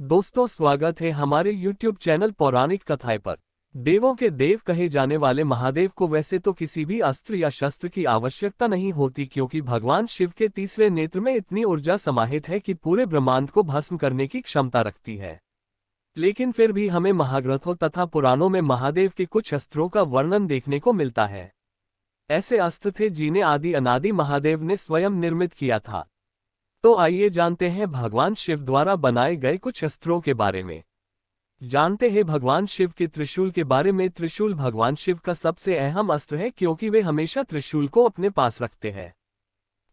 दोस्तों, स्वागत है हमारे YouTube चैनल पौराणिक कथाएं पर। देवों के देव कहे जाने वाले महादेव को वैसे तो किसी भी अस्त्र या शस्त्र की आवश्यकता नहीं होती, क्योंकि भगवान शिव के तीसरे नेत्र में इतनी ऊर्जा समाहित है कि पूरे ब्रह्मांड को भस्म करने की क्षमता रखती है। लेकिन फिर भी हमें महाग्रंथों तथा पुराणों में महादेव के कुछ अस्त्रों का वर्णन देखने को मिलता है। ऐसे अस्त्र थे जिन्हें आदि अनादि महादेव ने स्वयं निर्मित किया था। तो आइए जानते हैं भगवान शिव द्वारा बनाए गए कुछ अस्त्रों के बारे में। जानते हैं भगवान शिव के त्रिशूल के बारे में। त्रिशूल भगवान शिव का सबसे अहम अस्त्र है, क्योंकि वे हमेशा त्रिशूल को अपने पास रखते हैं।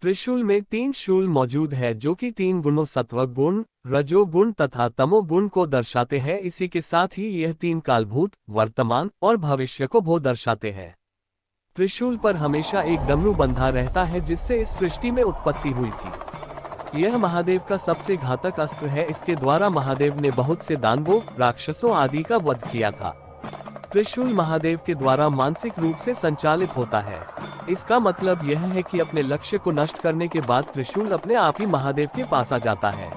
त्रिशूल में 3 शूल मौजूद है, जो कि 3 गुणों सत्व गुण, रजो गुण तथा तमो गुण को दर्शाते हैं। इसी के साथ ही यह 3 कालभूत, वर्तमान और भविष्य को भी दर्शाते हैं। त्रिशूल पर हमेशा एक डमरू बंधा रहता है, जिससे इस सृष्टि में उत्पत्ति हुई थी। यह महादेव का सबसे घातक अस्त्र है। इसके द्वारा महादेव ने बहुत से दानवों, राक्षसों आदि का वध किया था। त्रिशूल महादेव के द्वारा मानसिक रूप से संचालित होता है। इसका मतलब यह है कि अपने लक्ष्य को नष्ट करने के बाद त्रिशूल अपने आप ही महादेव के पास आ जाता है।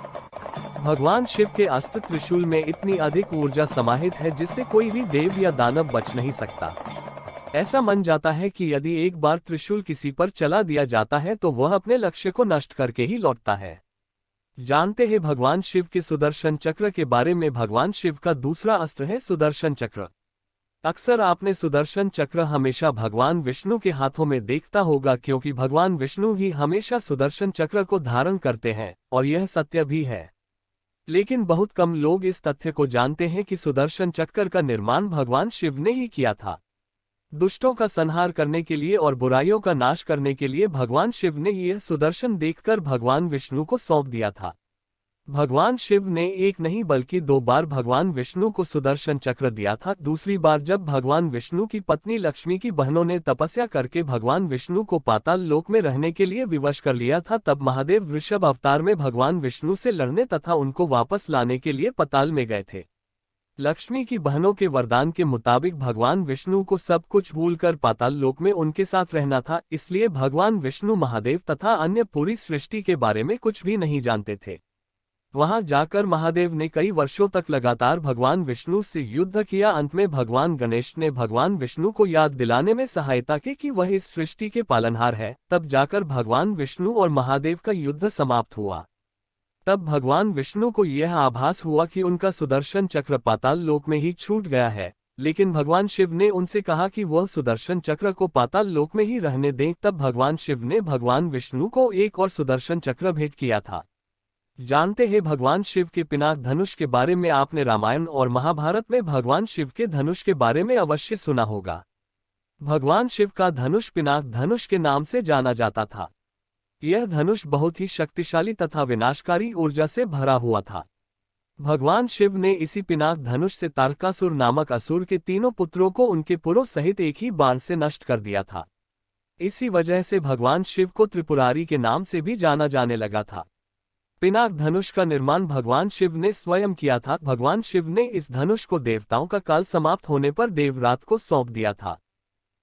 भगवान शिव के अस्त्र त्रिशूल में इतनी अधिक ऊर्जा समाहित है, जिससे कोई भी देव या दानव बच नहीं सकता। ऐसा मन जाता है कि यदि एक बार त्रिशूल किसी पर चला दिया जाता है तो वह अपने लक्ष्य को नष्ट करके ही लौटता है। जानते हैं भगवान शिव के सुदर्शन चक्र के बारे में। भगवान शिव का दूसरा अस्त्र है सुदर्शन चक्र। अक्सर आपने सुदर्शन चक्र हमेशा भगवान विष्णु के हाथों में देखता होगा, क्योंकि भगवान विष्णु ही हमेशा सुदर्शन चक्र को धारण करते हैं, और यह सत्य भी है। लेकिन बहुत कम लोग इस तथ्य को जानते हैं कि सुदर्शन चक्र का निर्माण भगवान शिव ने ही किया था। दुष्टों का संहार करने के लिए और बुराइयों का नाश करने के लिए भगवान शिव ने यह सुदर्शन देखकर भगवान विष्णु को सौंप दिया था। भगवान शिव ने एक नहीं बल्कि 2 बार भगवान विष्णु को सुदर्शन चक्र दिया था। दूसरी बार जब भगवान विष्णु की पत्नी लक्ष्मी की बहनों ने तपस्या करके भगवान विष्णु को पाताल लोक में रहने के लिए विवश कर लिया था, तब महादेव वृषभ अवतार में भगवान विष्णु से लड़ने तथा उनको वापस लाने के लिए पाताल में गए थे। लक्ष्मी की बहनों के वरदान के मुताबिक भगवान विष्णु को सब कुछ भूलकर पाताल लोक में उनके साथ रहना था, इसलिए भगवान विष्णु महादेव तथा अन्य पूरी सृष्टि के बारे में कुछ भी नहीं जानते थे। वहां जाकर महादेव ने कई वर्षों तक लगातार भगवान विष्णु से युद्ध किया। अंत में भगवान गणेश ने भगवान विष्णु को याद दिलाने में सहायता की कि वह इस सृष्टि के पालनहार है। तब जाकर भगवान विष्णु और महादेव का युद्ध समाप्त हुआ। तब भगवान विष्णु को यह आभास हुआ कि उनका सुदर्शन चक्र पाताल लोक में ही छूट गया है, लेकिन भगवान शिव ने उनसे कहा कि वह सुदर्शन चक्र को पाताल लोक में ही रहने दें। तब भगवान शिव ने भगवान विष्णु को एक और सुदर्शन चक्र भेंट किया था। जानते हैं भगवान शिव के पिनाक धनुष के बारे में। आपने रामायण और महाभारत में भगवान शिव के धनुष के बारे में अवश्य सुना होगा। भगवान शिव का धनुष पिनाक धनुष के नाम से जाना जाता था। यह धनुष बहुत ही शक्तिशाली तथा विनाशकारी ऊर्जा से भरा हुआ था। भगवान शिव ने इसी पिनाक धनुष से तारकासुर नामक असुर के 3 पुत्रों को उनके पुरों सहित एक ही बाण से नष्ट कर दिया था। इसी वजह से भगवान शिव को त्रिपुरारी के नाम से भी जाना जाने लगा था। पिनाक धनुष का निर्माण भगवान शिव ने स्वयं किया था। भगवान शिव ने इस धनुष को देवताओं का काल समाप्त होने पर देवरात को सौंप दिया था।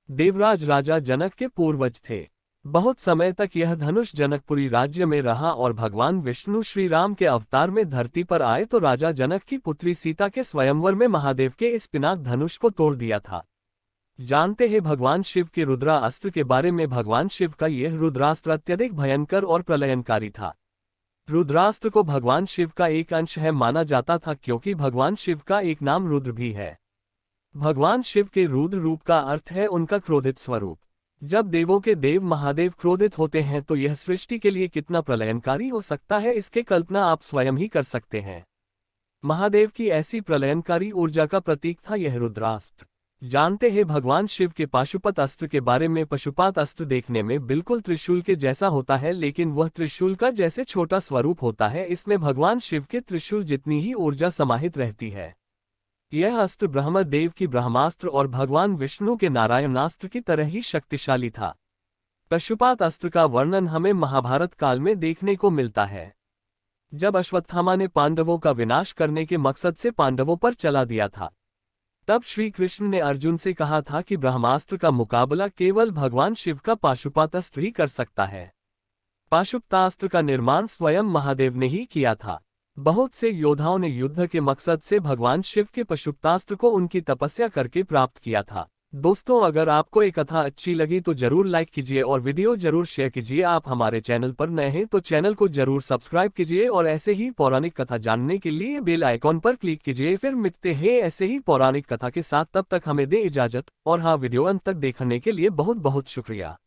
देवराज राजा जनक के पूर्वज थे। बहुत समय तक यह धनुष जनकपुरी राज्य में रहा, और भगवान विष्णु श्री राम के अवतार में धरती पर आए तो राजा जनक की पुत्री सीता के स्वयंवर में महादेव के इस पिनाक धनुष को तोड़ दिया था। जानते हैं भगवान शिव के रुद्रास्त्र के बारे में। भगवान शिव का यह रुद्रास्त्र अत्यधिक भयंकर और प्रलयनकारी था। रुद्रास्त्र को भगवान शिव का एक अंश है माना जाता था, क्योंकि भगवान शिव का एक नाम रुद्र भी है। भगवान शिव के रुद्र रूप का अर्थ है उनका क्रोधित स्वरूप। जब देवों के देव महादेव क्रोधित होते हैं तो यह सृष्टि के लिए कितना प्रलयनकारी हो सकता है, इसकी कल्पना आप स्वयं ही कर सकते हैं। महादेव की ऐसी प्रलयनकारी ऊर्जा का प्रतीक था यह रुद्रास्त्र। जानते हैं भगवान शिव के पाशुपत अस्त्र के बारे में। पशुपात अस्त्र देखने में बिल्कुल त्रिशूल के जैसा होता है, लेकिन वह त्रिशूल का जैसे छोटा स्वरूप होता है। इसमें भगवान शिव के त्रिशूल जितनी ही ऊर्जा समाहित रहती है। यह अस्त्र ब्रह्मदेव की ब्रह्मास्त्र और भगवान विष्णु के नारायणास्त्र की तरह ही शक्तिशाली था। पशुपात अस्त्र का वर्णन हमें महाभारत काल में देखने को मिलता है। जब अश्वत्थामा ने पांडवों का विनाश करने के मकसद से पांडवों पर चला दिया था, तब श्री कृष्ण ने अर्जुन से कहा था कि ब्रह्मास्त्र का मुकाबला केवल भगवान शिव का पाशुपातास्त्र ही कर सकता है। पाशुपतास्त्र का निर्माण स्वयं महादेव ने ही किया था। बहुत से योद्धाओं ने युद्ध के मकसद से भगवान शिव के पशुपतास्त्र को उनकी तपस्या करके प्राप्त किया था। दोस्तों, अगर आपको ये कथा अच्छी लगी तो जरूर लाइक कीजिए और वीडियो जरूर शेयर कीजिए। आप हमारे चैनल पर नए हैं तो चैनल को जरूर सब्सक्राइब कीजिए और ऐसे ही पौराणिक कथा जानने के लिए बेल आइकॉन पर क्लिक कीजिए। फिर मिलते हैं ऐसे ही पौराणिक कथा के साथ, तब तक हमें दे इजाजत। और हाँ, वीडियो अंत तक देखने के लिए बहुत बहुत शुक्रिया।